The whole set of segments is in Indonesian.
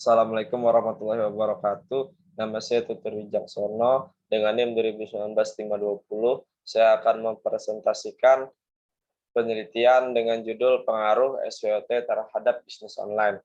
Assalamualaikum warahmatullahi wabarakatuh. Nama saya Tutur Wijaksono dengan NIM 2019-520. Saya akan mempresentasikan penelitian dengan judul pengaruh SWOT terhadap bisnis online.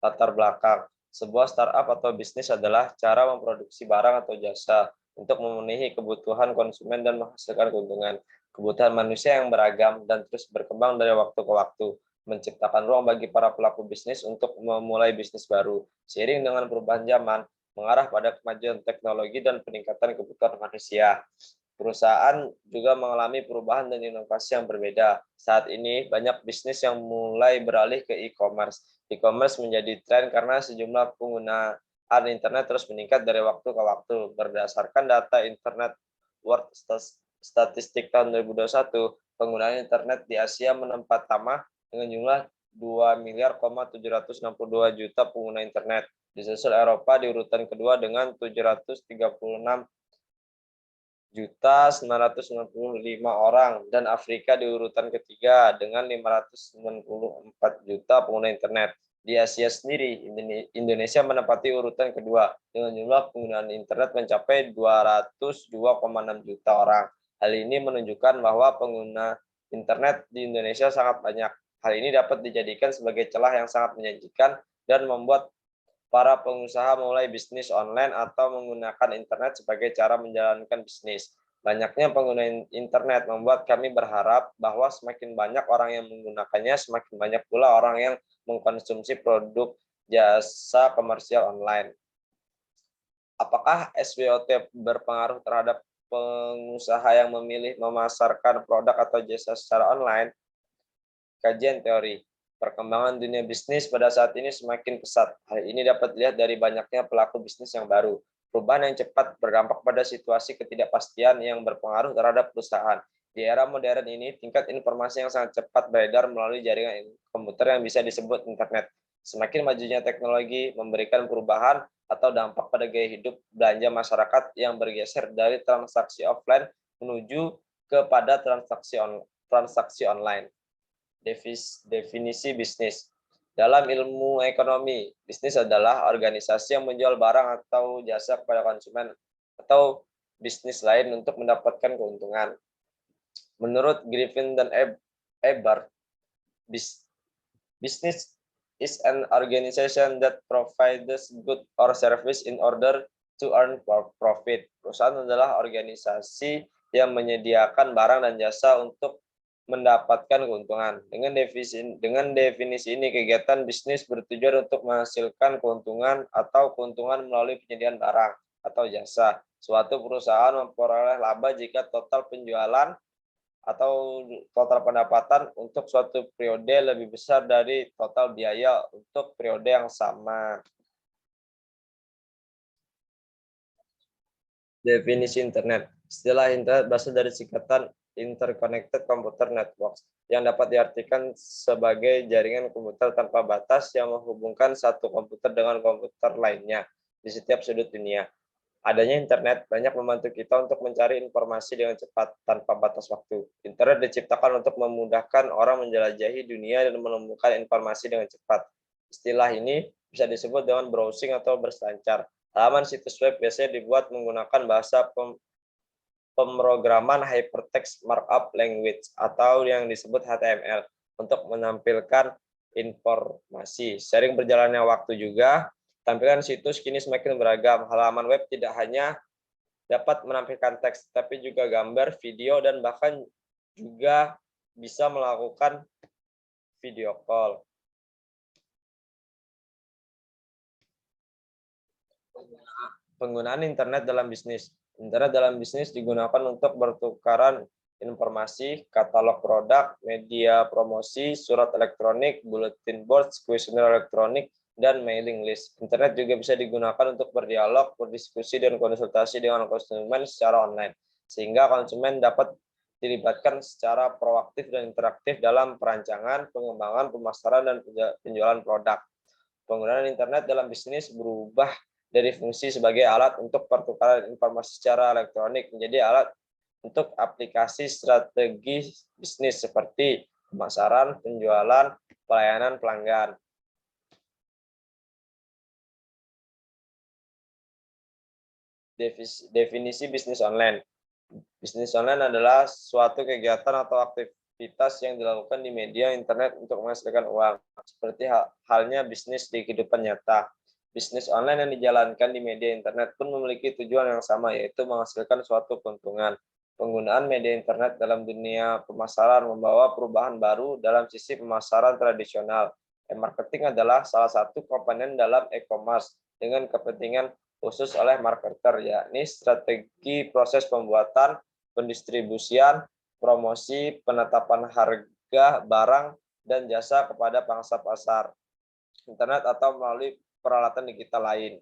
Latar belakang. Sebuah startup atau bisnis adalah cara memproduksi barang atau jasa untuk memenuhi kebutuhan konsumen dan menghasilkan keuntungan. Kebutuhan manusia yang beragam dan terus berkembang dari waktu ke waktu, menciptakan ruang bagi para pelaku bisnis untuk memulai bisnis baru. Seiring dengan perubahan zaman, mengarah pada kemajuan teknologi dan peningkatan kebutuhan manusia. Perusahaan juga mengalami perubahan dan inovasi yang berbeda. Saat ini, banyak bisnis yang mulai beralih ke e-commerce. E-commerce menjadi tren karena sejumlah penggunaan internet terus meningkat dari waktu ke waktu. Berdasarkan data Internet World Statistik tahun 2021, penggunaan internet di Asia menempati pertama dengan jumlah 2,762 juta pengguna internet. Disusul Eropa di urutan kedua dengan 736.995 orang, dan Afrika di urutan ketiga dengan 594 juta pengguna internet. Di Asia sendiri, Indonesia menempati urutan kedua dengan jumlah penggunaan internet mencapai 202,6 juta orang. Hal ini menunjukkan bahwa pengguna internet di Indonesia sangat banyak. Hal ini dapat dijadikan sebagai celah yang sangat menjanjikan dan membuat para pengusaha mulai bisnis online atau menggunakan internet sebagai cara menjalankan bisnis. Banyaknya pengguna internet membuat kami berharap bahwa semakin banyak orang yang menggunakannya, semakin banyak pula orang yang mengkonsumsi produk jasa komersial online. Apakah SWOT berpengaruh terhadap pengusaha yang memilih memasarkan produk atau jasa secara online? Kajian teori. Perkembangan dunia bisnis pada saat ini semakin pesat. Hal ini dapat dilihat dari banyaknya pelaku bisnis yang baru. Perubahan yang cepat berdampak pada situasi ketidakpastian yang berpengaruh terhadap perusahaan. Di era modern ini, tingkat informasi yang sangat cepat beredar melalui jaringan komputer yang bisa disebut internet. Semakin majunya teknologi memberikan perubahan atau dampak pada gaya hidup belanja masyarakat yang bergeser dari transaksi offline menuju kepada transaksi online. Definisi bisnis. Dalam ilmu ekonomi, bisnis adalah organisasi yang menjual barang atau jasa kepada konsumen atau bisnis lain untuk mendapatkan keuntungan. Menurut Griffin dan Ebert, business is an organization that provides good or service in order to earn profit. Perusahaan adalah organisasi yang menyediakan barang dan jasa untuk mendapatkan keuntungan. Dengan definisi ini, kegiatan bisnis bertujuan untuk menghasilkan keuntungan atau keuntungan melalui penyediaan barang atau jasa. Suatu perusahaan memperoleh laba jika total penjualan atau total pendapatan untuk suatu periode lebih besar dari total biaya untuk periode yang sama. Definisi internet. Istilah internet berasal dari singkatan Interconnected Computer Networks, yang dapat diartikan sebagai jaringan komputer tanpa batas yang menghubungkan satu komputer dengan komputer lainnya di setiap sudut dunia. Adanya internet banyak membantu kita untuk mencari informasi dengan cepat tanpa batas waktu. Internet diciptakan untuk memudahkan orang menjelajahi dunia dan menemukan informasi dengan cepat. Istilah ini bisa disebut dengan browsing atau berselancar. Halaman situs web biasanya dibuat menggunakan bahasa pemrograman Hypertext Markup Language atau yang disebut HTML untuk menampilkan informasi. Sering berjalannya waktu juga, tampilan situs kini semakin beragam. Halaman web tidak hanya dapat menampilkan teks, tapi juga gambar, video, dan bahkan juga bisa melakukan video call. Penggunaan internet dalam bisnis. Internet dalam bisnis digunakan untuk bertukaran informasi, katalog produk, media promosi, surat elektronik, bulletin boards, kuesioner elektronik, dan mailing list. Internet juga bisa digunakan untuk berdialog, berdiskusi, dan konsultasi dengan konsumen secara online, sehingga konsumen dapat dilibatkan secara proaktif dan interaktif dalam perancangan, pengembangan, pemasaran, dan penjualan produk. Penggunaan internet dalam bisnis berubah dari fungsi sebagai alat untuk pertukaran informasi secara elektronik menjadi alat untuk aplikasi strategi bisnis seperti pemasaran, penjualan, pelayanan pelanggan. Definisi bisnis online. Bisnis online adalah suatu kegiatan atau aktivitas yang dilakukan di media internet untuk menghasilkan uang, seperti halnya bisnis di kehidupan nyata. Bisnis online yang dijalankan di media internet pun memiliki tujuan yang sama, yaitu menghasilkan suatu keuntungan. Penggunaan media internet dalam dunia pemasaran membawa perubahan baru dalam sisi pemasaran tradisional. E-marketing adalah salah satu komponen dalam e-commerce dengan kepentingan khusus oleh marketer, yakni strategi proses pembuatan, pendistribusian, promosi, penetapan harga barang dan jasa kepada pangsa pasar, internet atau melalui peralatan digital lain.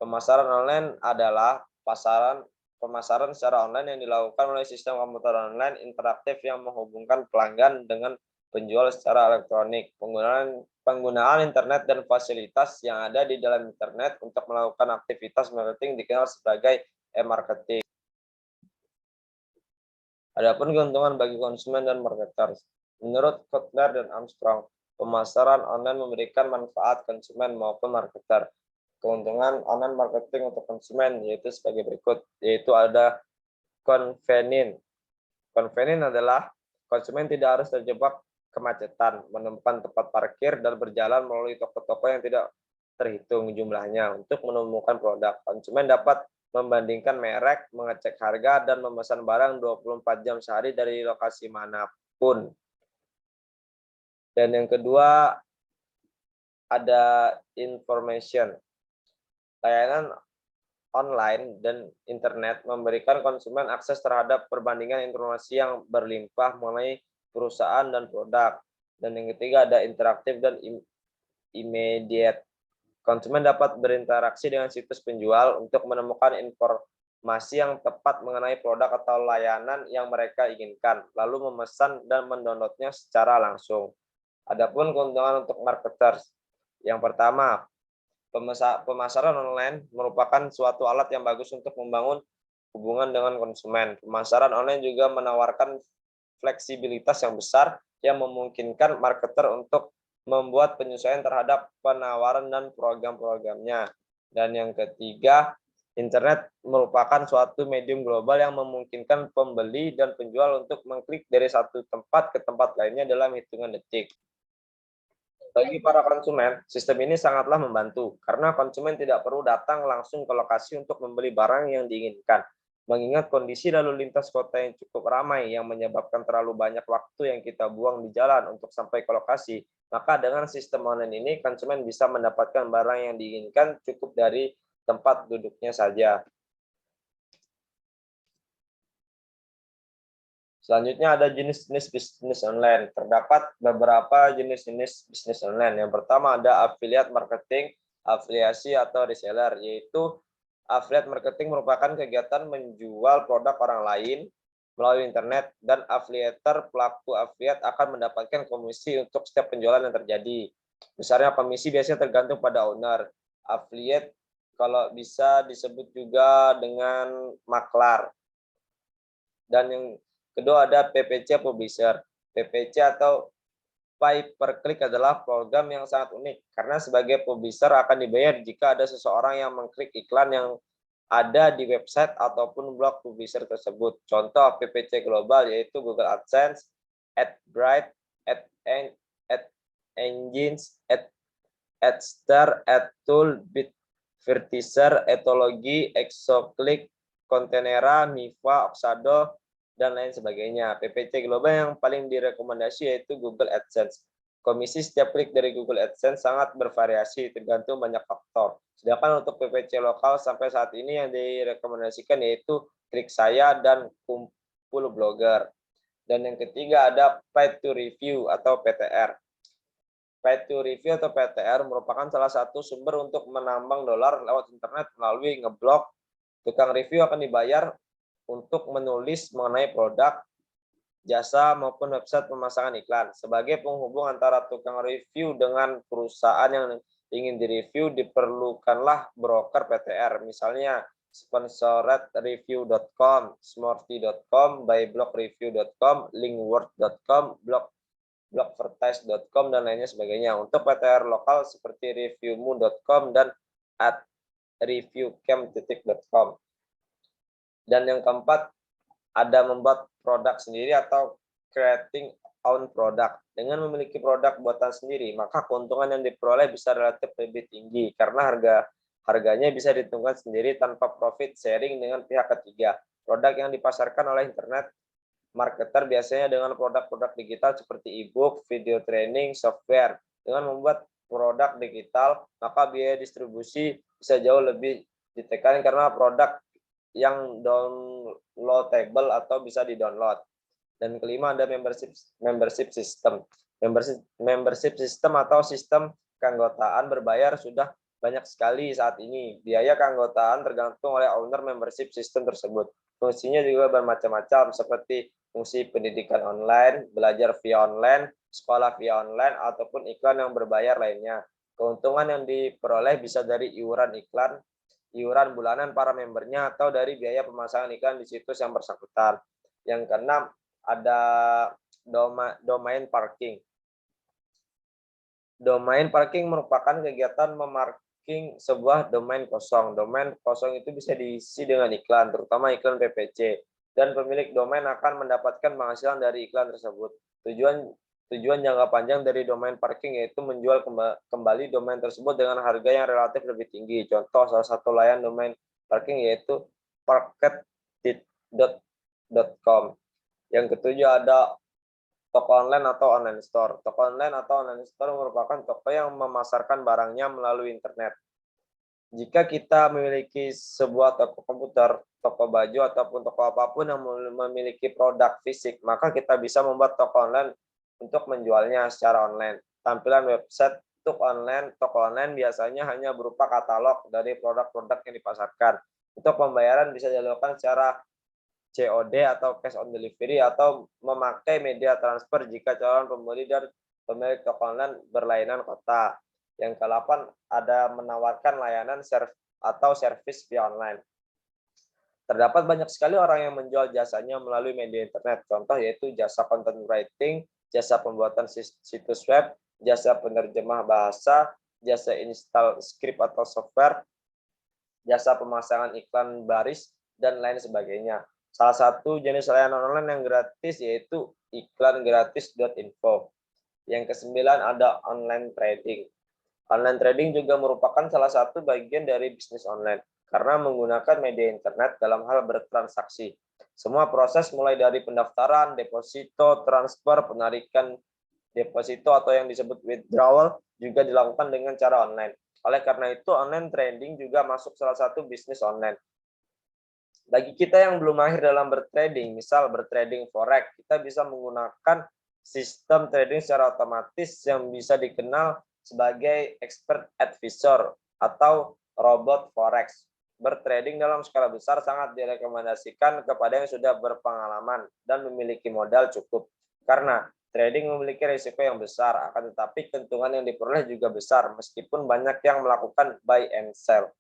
Pemasaran online adalah pemasaran secara online yang dilakukan melalui sistem komputer online interaktif yang menghubungkan pelanggan dengan penjual secara elektronik. Penggunaan internet dan fasilitas yang ada di dalam internet untuk melakukan aktivitas marketing dikenal sebagai e-marketing. Adapun keuntungan bagi konsumen dan marketers. Menurut Kotler dan Armstrong, pemasaran online memberikan manfaat konsumen maupun marketer. Keuntungan online marketing untuk konsumen yaitu sebagai berikut, yaitu ada convenient. Convenient adalah konsumen tidak harus terjebak kemacetan, menemukan tempat parkir, dan berjalan melalui toko-toko yang tidak terhitung jumlahnya untuk menemukan produk. Konsumen dapat membandingkan merek, mengecek harga, dan memesan barang 24 jam sehari dari lokasi manapun. Dan yang kedua, ada information. Layanan online dan internet memberikan konsumen akses terhadap perbandingan informasi yang berlimpah mengenai perusahaan dan produk. Dan yang ketiga ada interaktif dan immediate. Konsumen dapat berinteraksi dengan situs penjual untuk menemukan informasi yang tepat mengenai produk atau layanan yang mereka inginkan, lalu memesan dan mendownloadnya secara langsung. Adapun keuntungan untuk marketers. Yang pertama, pemasaran online merupakan suatu alat yang bagus untuk membangun hubungan dengan konsumen. Pemasaran online juga menawarkan fleksibilitas yang besar yang memungkinkan marketer untuk membuat penyesuaian terhadap penawaran dan program-programnya. Dan yang ketiga, internet merupakan suatu medium global yang memungkinkan pembeli dan penjual untuk mengklik dari satu tempat ke tempat lainnya dalam hitungan detik. Bagi para konsumen, sistem ini sangatlah membantu karena konsumen tidak perlu datang langsung ke lokasi untuk membeli barang yang diinginkan. Mengingat kondisi lalu lintas kota yang cukup ramai yang menyebabkan terlalu banyak waktu yang kita buang di jalan untuk sampai ke lokasi, maka dengan sistem online ini konsumen bisa mendapatkan barang yang diinginkan cukup dari tempat duduknya saja. Selanjutnya ada jenis-jenis bisnis online. Terdapat beberapa jenis-jenis bisnis online. Yang pertama ada affiliate marketing, afiliasi atau reseller, yaitu affiliate marketing merupakan kegiatan menjual produk orang lain melalui internet dan afiliator pelaku affiliate akan mendapatkan komisi untuk setiap penjualan yang terjadi. Misalnya komisi biasanya tergantung pada owner. Affiliate kalau bisa disebut juga dengan maklar. Dan yang kedua ada PPC publisher. PPC atau pay per click adalah program yang sangat unik karena sebagai publisher akan dibayar jika ada seseorang yang mengklik iklan yang ada di website ataupun blog publisher tersebut. Contoh PPC global yaitu Google AdSense, AdBright, AdEngines, AdStar, AdTool, Bitvertiser, Etologi, Exoclick, Containera, Miva, Oxado, dan lain sebagainya. PPC global yang paling direkomendasi yaitu Google AdSense. Komisi setiap klik dari Google AdSense sangat bervariasi tergantung banyak faktor. Sedangkan untuk PPC lokal sampai saat ini yang direkomendasikan yaitu Klik Saya dan Kumpul Blogger. Dan yang ketiga ada Paid to Review atau PTR. Paid to Review atau PTR merupakan salah satu sumber untuk menambang dolar lewat internet melalui ngeblog. Tukang review akan dibayar untuk menulis mengenai produk, jasa, maupun website pemasangan iklan. Sebagai penghubung antara tukang review dengan perusahaan yang ingin direview, diperlukanlah broker PTR. Misalnya, sponsoredreview.com, smorty.com, byblogreview.com, linkword.com, blogvertise.com, dan lainnya sebagainya. Untuk PTR lokal seperti reviewmu.com dan @reviewcam.com. Dan yang keempat, ada membuat produk sendiri atau creating own product. Dengan memiliki produk buatan sendiri, maka keuntungan yang diperoleh bisa relatif lebih tinggi karena harganya bisa ditentukan sendiri tanpa profit sharing dengan pihak ketiga. Produk yang dipasarkan oleh internet marketer biasanya dengan produk-produk digital seperti e-book, video training, software. Dengan membuat produk digital, maka biaya distribusi bisa jauh lebih ditekan karena produk yang downloadable atau bisa di-download. Dan kelima, ada membership system. Membership system atau sistem keanggotaan berbayar sudah banyak sekali saat ini. Biaya keanggotaan tergantung oleh owner membership system tersebut. Fungsinya juga bermacam-macam seperti fungsi pendidikan online, belajar via online, sekolah via online, ataupun iklan yang berbayar lainnya. Keuntungan yang diperoleh bisa dari iuran iklan, iuran bulanan para membernya, atau dari biaya pemasangan iklan di situs yang bersangkutan. Yang keenam, ada domain parking. Domain parking merupakan kegiatan memarking sebuah domain kosong. Domain kosong itu bisa diisi dengan iklan, terutama iklan PPC. Dan pemilik domain akan mendapatkan penghasilan dari iklan tersebut. Tujuan jangka panjang dari domain parking yaitu menjual kembali domain tersebut dengan harga yang relatif lebih tinggi. Contoh salah satu layanan domain parking yaitu parket.com. Yang ketujuh, ada toko online atau online store. Toko online atau online store merupakan toko yang memasarkan barangnya melalui internet. Jika kita memiliki sebuah toko komputer, toko baju, ataupun toko apapun yang memiliki produk fisik, maka kita bisa membuat toko online untuk menjualnya secara online. Tampilan website untuk toko online biasanya hanya berupa katalog dari produk-produk yang dipasarkan. Untuk pembayaran bisa dilakukan secara COD atau cash on delivery, atau memakai media transfer jika calon pembeli dan pemilik toko online berlainan kota. Yang ke-8, ada menawarkan layanan atau servis via online. Terdapat banyak sekali orang yang menjual jasanya melalui media internet. Contoh yaitu jasa content writing, jasa pembuatan situs web, jasa penerjemah bahasa, jasa install script atau software, jasa pemasangan iklan baris, dan lain sebagainya. Salah satu jenis layanan online yang gratis yaitu iklangratis.info. Yang ke-9, ada online trading. Online trading juga merupakan salah satu bagian dari bisnis online karena menggunakan media internet dalam hal bertransaksi. Semua proses mulai dari pendaftaran, deposito, transfer, penarikan deposito atau yang disebut withdrawal juga dilakukan dengan cara online. Oleh karena itu, online trading juga masuk salah satu bisnis online. Bagi kita yang belum mahir dalam bertrading, misal bertrading forex, kita bisa menggunakan sistem trading secara otomatis yang bisa dikenal sebagai expert advisor atau robot forex. Bertrading dalam skala besar sangat direkomendasikan kepada yang sudah berpengalaman dan memiliki modal cukup. Karena trading memiliki risiko yang besar, akan tetapi keuntungan yang diperoleh juga besar meskipun banyak yang melakukan buy and sell.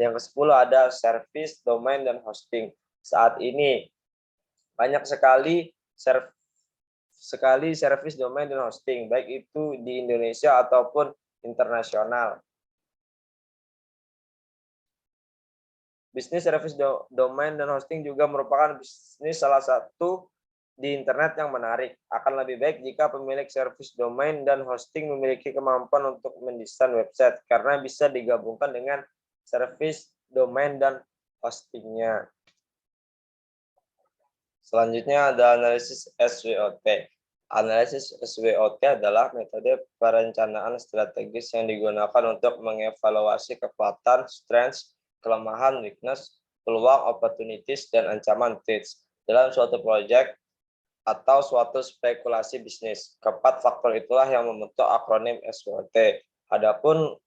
Yang ke-10, ada service, domain, dan hosting. Saat ini banyak sekali service, domain, dan hosting, baik itu di Indonesia ataupun internasional. Bisnis service, domain, dan hosting juga merupakan bisnis salah satu di internet yang menarik. Akan lebih baik jika pemilik service, domain, dan hosting memiliki kemampuan untuk mendesain website, karena bisa digabungkan dengan service, domain, dan hostingnya. Selanjutnya ada analisis SWOT. Analisis SWOT adalah metode perencanaan strategis yang digunakan untuk mengevaluasi kekuatan, strengths, kelemahan, weakness, peluang, opportunities, dan ancaman, threats dalam suatu proyek atau suatu spekulasi bisnis. Keempat faktor itulah yang membentuk akronim SWOT. Adapun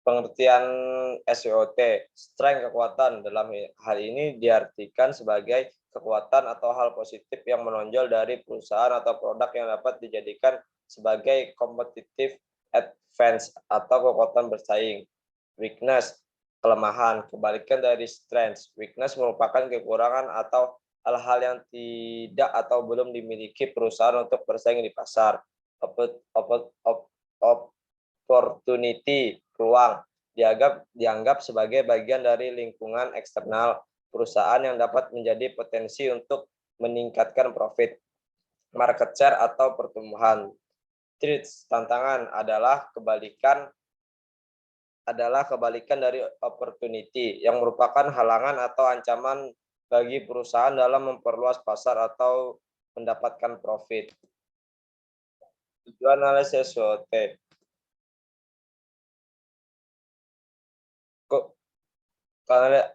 pengertian SWOT, strength, kekuatan, dalam hal ini diartikan sebagai kekuatan atau hal positif yang menonjol dari perusahaan atau produk yang dapat dijadikan sebagai competitive advantage atau kekuatan bersaing. Weakness kelemahan. Kebalikan dari strength, weakness merupakan kekurangan atau hal-hal yang tidak atau belum dimiliki perusahaan untuk bersaing di pasar. Opportunity, peluang, dianggap sebagai bagian dari lingkungan eksternal perusahaan yang dapat menjadi potensi untuk meningkatkan profit, market share, atau pertumbuhan. Threats, tantangan, adalah kebalikan dari opportunity, yang merupakan halangan atau ancaman bagi perusahaan dalam memperluas pasar atau mendapatkan profit. Tujuan analisis SWOT.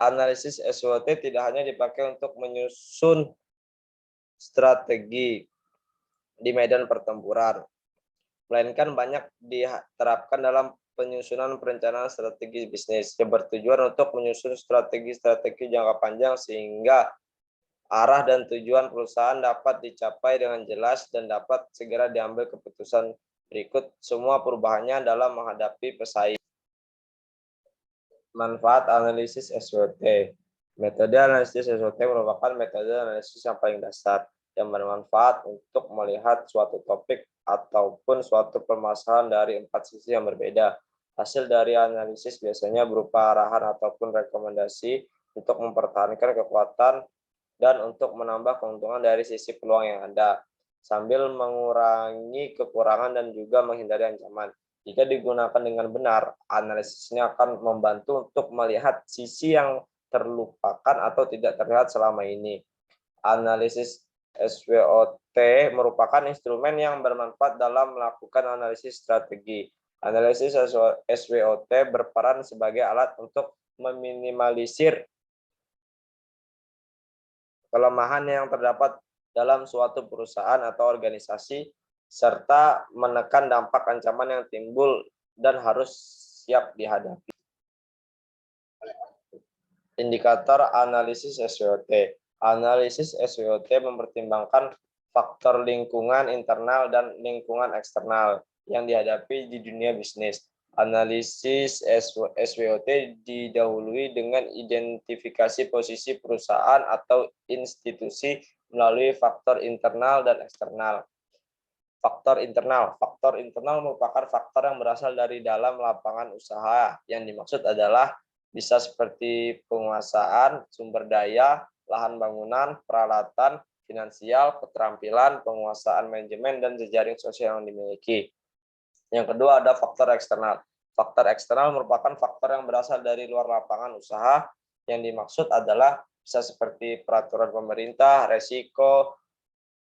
Analisis SWOT tidak hanya dipakai untuk menyusun strategi di medan pertempuran, melainkan banyak diterapkan dalam penyusunan perencanaan strategi bisnis yang bertujuan untuk menyusun strategi jangka panjang sehingga arah dan tujuan perusahaan dapat dicapai dengan jelas dan dapat segera diambil keputusan. Berikut semua perubahannya dalam menghadapi pesaing. Manfaat analisis SWOT. Metode analisis SWOT merupakan metode analisis yang paling dasar yang bermanfaat untuk melihat suatu topik ataupun suatu permasalahan dari 4 sisi yang berbeda. Hasil dari analisis biasanya berupa arahan ataupun rekomendasi untuk mempertahankan kekuatan dan untuk menambah keuntungan dari sisi peluang yang ada, sambil mengurangi kekurangan dan juga menghindari ancaman. Jika digunakan dengan benar, analisisnya akan membantu untuk melihat sisi yang terlupakan atau tidak terlihat selama ini. Analisis SWOT merupakan instrumen yang bermanfaat dalam melakukan analisis strategi. Analisis SWOT berperan sebagai alat untuk meminimalisir kelemahan yang terdapat dalam suatu perusahaan atau organisasi, serta menekan dampak ancaman yang timbul dan harus siap dihadapi. Indikator analisis SWOT. Analisis SWOT mempertimbangkan faktor lingkungan internal dan lingkungan eksternal yang dihadapi di dunia bisnis. Analisis SWOT didahului dengan identifikasi posisi perusahaan atau institusi melalui faktor internal dan eksternal. Faktor internal merupakan faktor yang berasal dari dalam lapangan usaha. Yang dimaksud adalah bisa seperti penguasaan sumber daya, lahan bangunan, peralatan, finansial, keterampilan, penguasaan manajemen, dan jejaring sosial yang dimiliki. Yang kedua ada faktor eksternal. Faktor eksternal merupakan faktor yang berasal dari luar lapangan usaha. Yang dimaksud adalah bisa seperti peraturan pemerintah, resiko,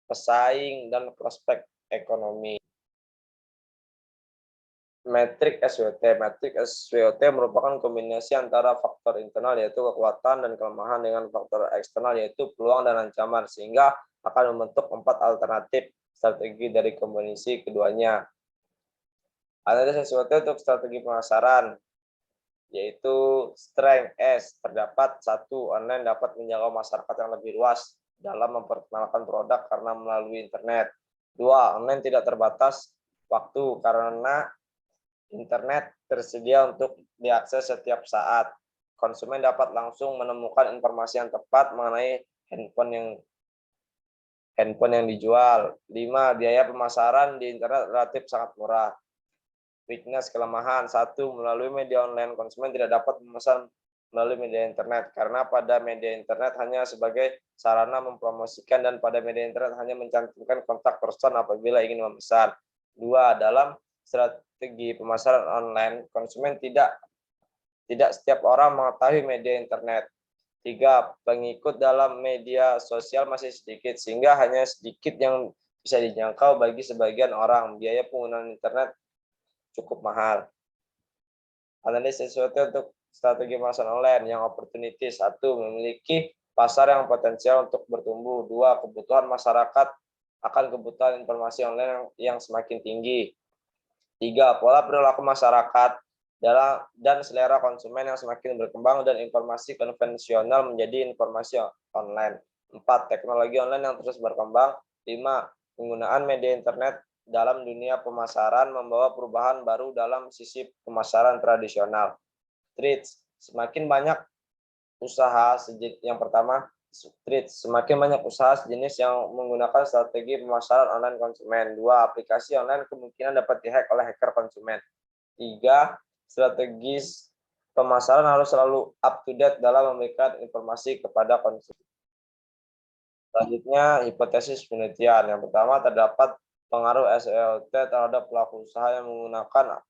pesaing, dan prospek ekonomi. Metrik SWOT. Metrik SWOT merupakan kombinasi antara faktor internal yaitu kekuatan dan kelemahan dengan faktor eksternal yaitu peluang dan ancaman, sehingga akan membentuk 4 alternatif strategi dari kombinasi keduanya. Analisis SWOT untuk strategi pemasaran, yaitu strength S. Terdapat 1. Online dapat menjangkau masyarakat yang lebih luas dalam memperkenalkan produk karena melalui internet. 2. Online tidak terbatas waktu karena internet tersedia untuk diakses setiap saat. Konsumen dapat langsung menemukan informasi yang tepat mengenai handphone yang dijual. 5. Biaya pemasaran di internet relatif sangat murah. Weakness, kelemahan. 1. Melalui media online, konsumen tidak dapat memesan melalui media internet karena pada media internet hanya sebagai sarana mempromosikan dan pada media internet hanya mencantumkan kontak person apabila ingin memesan. 2. Dalam strategi pemasaran online, konsumen tidak setiap orang mengetahui media internet. 3. Pengikut dalam media sosial masih sedikit sehingga hanya sedikit yang bisa dijangkau bagi sebagian orang. Biaya penggunaan internet cukup mahal. Analisis SWOT untuk strategi pemasaran online yang opportunity. 1. Memiliki pasar yang potensial untuk bertumbuh. 2. Kebutuhan masyarakat akan kebutuhan informasi online yang semakin tinggi. 3. Pola perilaku masyarakat dan selera konsumen yang semakin berkembang dan informasi konvensional menjadi informasi online. 4. Teknologi online yang terus berkembang. 5. Penggunaan media internet dalam dunia pemasaran membawa perubahan baru dalam sisi pemasaran tradisional. Threats. Semakin banyak usaha yang pertama, semakin banyak usaha sejenis yang menggunakan strategi pemasaran online konsumen. 2. Aplikasi online kemungkinan dapat dihack oleh hacker konsumen. 3. Strategis pemasaran harus selalu up to date dalam memberikan informasi kepada konsumen. Selanjutnya, hipotesis penelitian. Yang pertama, terdapat pengaruh SEOT terhadap pelaku usaha yang menggunakan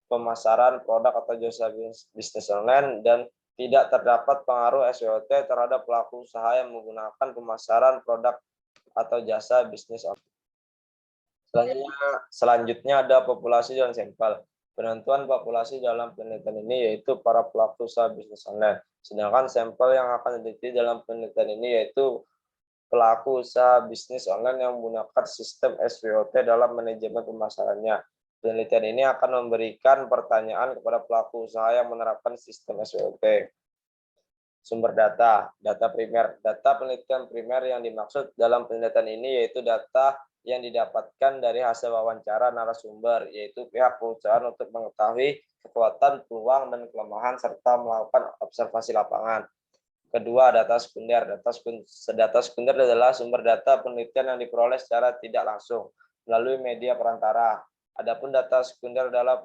pemasaran produk atau jasa bisnis online, dan tidak terdapat pengaruh SEOT terhadap pelaku usaha yang menggunakan pemasaran produk atau jasa bisnis online. Selanjutnya ada populasi dan sampel. Penentuan populasi dalam penelitian ini yaitu para pelaku usaha bisnis online. Sedangkan sampel yang akan diteliti dalam penelitian ini yaitu pelaku usaha bisnis online yang menggunakan sistem SWOT dalam manajemen pemasarannya. Penelitian ini akan memberikan pertanyaan kepada pelaku usaha yang menerapkan sistem SWOT. Sumber data, data primer. Data penelitian primer yang dimaksud dalam penelitian ini yaitu data yang didapatkan dari hasil wawancara narasumber, yaitu pihak perusahaan untuk mengetahui kekuatan, peluang, dan kelemahan, serta melakukan observasi lapangan. Kedua, data sekunder. Data sekunder adalah sumber data penelitian yang diperoleh secara tidak langsung melalui media perantara. Adapun data sekunder dalam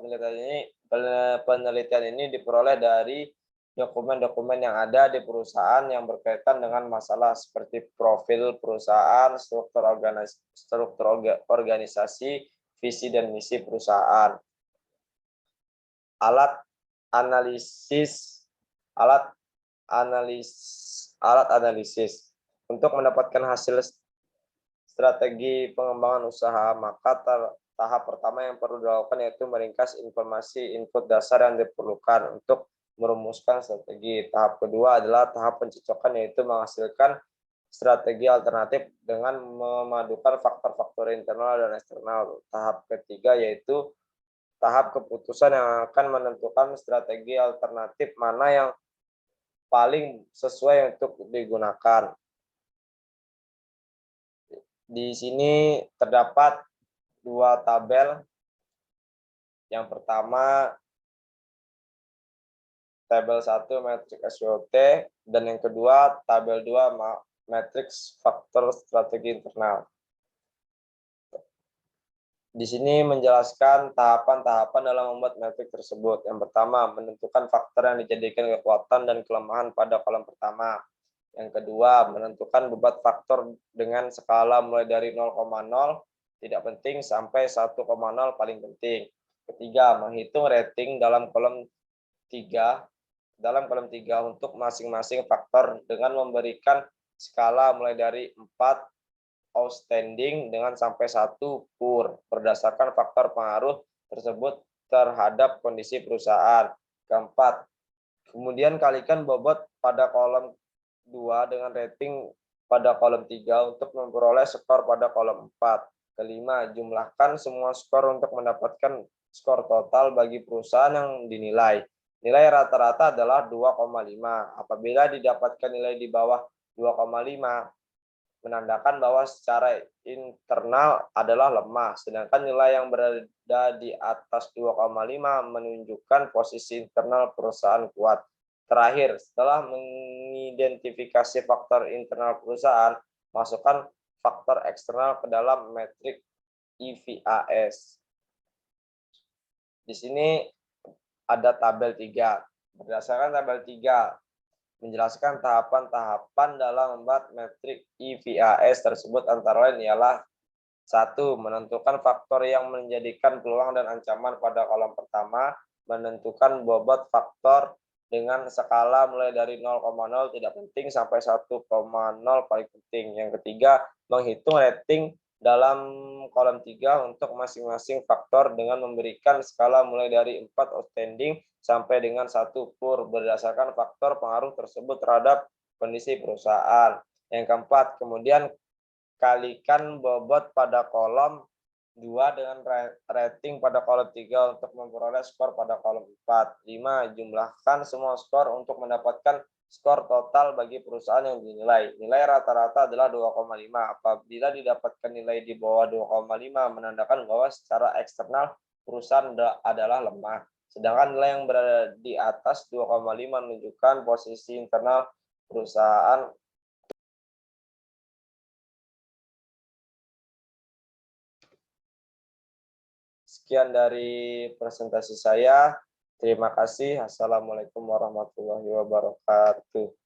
penelitian ini diperoleh dari dokumen-dokumen yang ada di perusahaan yang berkaitan dengan masalah seperti profil perusahaan, struktur organisasi, visi dan misi perusahaan. Alat analisis. Untuk mendapatkan hasil strategi pengembangan usaha, maka tahap pertama yang perlu dilakukan yaitu meringkas informasi input dasar yang diperlukan untuk merumuskan strategi. Tahap kedua adalah tahap pencocokan, yaitu menghasilkan strategi alternatif dengan memadukan faktor-faktor internal dan eksternal. Tahap ketiga yaitu tahap keputusan yang akan menentukan strategi alternatif mana yang paling sesuai untuk digunakan. Di sini terdapat dua tabel. Yang pertama tabel 1 matriks SWOT, dan yang kedua tabel 2 matriks faktor strategi internal. Di sini menjelaskan tahapan-tahapan dalam membuat matrik tersebut. Yang pertama, menentukan faktor yang dijadikan kekuatan dan kelemahan pada kolom pertama. Yang kedua, menentukan bobot faktor dengan skala mulai dari 0,0 tidak penting sampai 1,0 paling penting. Ketiga, menghitung rating dalam kolom 3 untuk masing-masing faktor dengan memberikan skala mulai dari 4 outstanding dengan sampai 1 poor berdasarkan faktor pengaruh tersebut terhadap kondisi perusahaan. Keempat, kemudian kalikan bobot pada kolom 2 dengan rating pada kolom 3 untuk memperoleh skor pada kolom 4. Kelima, jumlahkan semua skor untuk mendapatkan skor total bagi perusahaan yang dinilai. Nilai rata-rata adalah 2,5. Apabila didapatkan nilai di bawah 2,5, menandakan bahwa secara internal adalah lemah, sedangkan nilai yang berada di atas 2,5 menunjukkan posisi internal perusahaan kuat. Terakhir, setelah mengidentifikasi faktor internal perusahaan, masukkan faktor eksternal ke dalam metrik IVAS. Di sini ada tabel 3. Berdasarkan tabel 3, menjelaskan tahapan-tahapan dalam membuat metrik IVAS tersebut, antara lain ialah 1. Menentukan faktor yang menjadikan peluang dan ancaman pada kolom pertama, menentukan bobot faktor dengan skala mulai dari 0,0 tidak penting sampai 1,0 paling penting. Yang ketiga, menghitung rating dalam kolom 3 untuk masing-masing faktor dengan memberikan skala mulai dari 4 outstanding sampai dengan 1 poor berdasarkan faktor pengaruh tersebut terhadap kondisi perusahaan. Yang keempat, kemudian kalikan bobot pada kolom 2 dengan rating pada kolom 3 untuk memperoleh skor pada kolom 4. 5. Jumlahkan semua skor untuk mendapatkan skor total bagi perusahaan yang dinilai. Nilai rata-rata adalah 2,5. Apabila didapatkan nilai di bawah 2,5, menandakan bahwa secara eksternal perusahaan adalah lemah. Sedangkan nilai yang berada di atas 2,5 menunjukkan posisi internal perusahaan. Sekian dari presentasi saya. Terima kasih. Assalamualaikum warahmatullahi wabarakatuh.